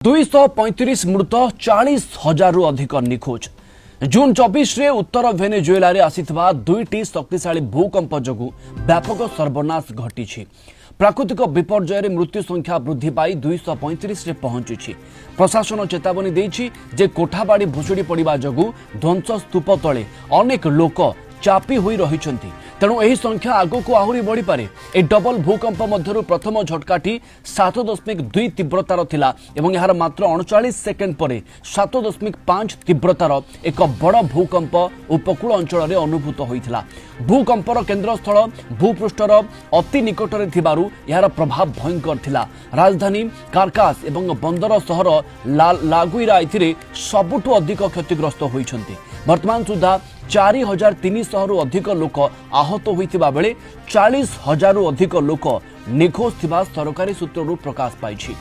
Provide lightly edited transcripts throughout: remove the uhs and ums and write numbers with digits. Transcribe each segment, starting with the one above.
235 मृत 40,000 रु अधिक निखोज। जून 24 रे उत्तर वेनेजुएला रे आसीथिबा दुईटी शक्तिशाली भूकंप जोगु व्यापक सर्वनाश घटी। प्राकृतिक विपर्यय रे मृत्यु संख्या वृद्धि पाई 235 रे पहुंची। प्रशासन चेतावनी देछि जे कोठाबाड़ी भुशुड़ी पड़िबा जोगु ध्वंस स्तूप तले अनेक लोक चापी होई रहिछंती। तेणु यही संख्या आगो को आहुरी बढ़ी पारे। ए डबल भूकंप मध्यरु प्रथम झटकाटी 7.2 तीव्रतार थिला एवं यार मात्र 39 सेकेंड परे 7.5 तीव्रतार एक बड़ भूकंप उपकूल अंचल में अनुभूत होइथिला। भूकंपर केन्द्रस्थल भूपृष्ठर अति निकटरे थिबारु यार प्रभाव भयंकर थिला। राजधानी कारकास एवं बंदर सहर लागुइरा एथिरे सबुठु अधिक क्षतिग्रस्त होइछंती। वर्तमान सुधा 4,300 रु अधिक लोक आहत होइथिबा बेले 40,000 रु अधिक लोक निखोज थिबा सरकारी सूत्ररु प्रकाश पाइछि।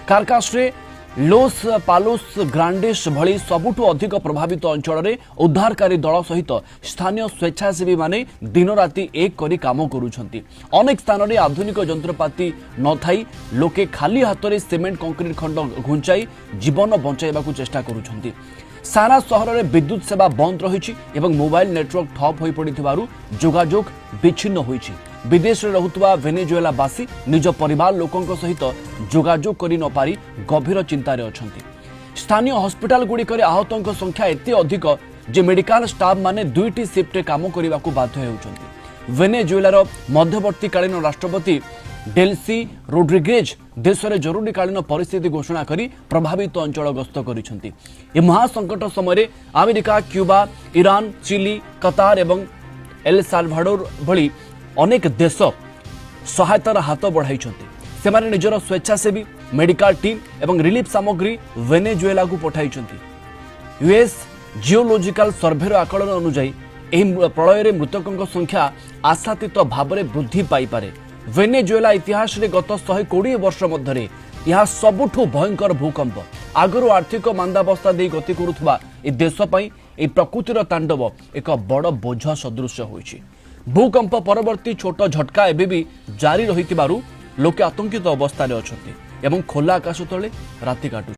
कारकास रे लोस पालोस ग्रांडेस भली सबुठु अधिक प्रभावित अंचल में उद्धारकारी दल सहित स्थानीय स्वेच्छासेवी माने दिन राति एक करी काम करुछंती। अनेक स्थान में आधुनिक जंत्रपाति न थाई लोके खाली हाथ में सीमेंट कंक्रीट खंड घुंचाई जीवन बंचाइबाकू चेष्टा करुछंती। सारा सहर में विद्युत सेवा बंद रही एवं मोबाइल नेटवर्क ठप हो पड़ू जोगाजोग विच्छिन्न होइछि। विदेश में रहुतबा वेनेजुएला बासी निज परिवार लोकों सहित जोगाजोग करि न पारी गभीर चिंतार अछंती। स्थानीय हॉस्पिटल गुड़िकर आहतों संख्या एते अधिक जे मेडिकल स्टाफ माने दुईटी शिफ्ट काम करने को बाध्य होउछंती। वेनेजुएलार मध्यवर्तीकालीन राष्ट्रपति डेल्सी रोड्रिगेज देश में जरूरीकालीन परिस्थिति घोषणा करी प्रभावित अंचल गस्त करिसेंती। ए महासंकट समय अमेरिका, क्यूबा, ईरान, चिली, कतार एवं एल साल्वाडोर भली अनेक देश सहायतार हाथ बढ़ाइछंती। सेमाने निजर स्वेच्छासेवी मेडिकल टीम एवं रिलीफ सामग्री वेनेजुएला को पठाइछंती। यूएस जियोलॉजिकल सर्वेर आकलन अनुसार एही प्रलय रे मृतकों संख्या आशातीत भाव में वृद्धि पाई पारे। वेनेजुएला इतिहास रे गत 120 वर्ष मध्य यह सबुठु भयंकर भूकंप। आगरू आर्थिक मांदावस्था दे गति करुवा ए देश पई ए प्रकृतिर तांडव एक बड़ बोझ सदृश होइछि। भूकंप परवर्ती छोट झटका एबे भी जारी रहितिबारु लोके आतंकित अवस्था रे अछंती एवं खोला आकाश तले राति काटु।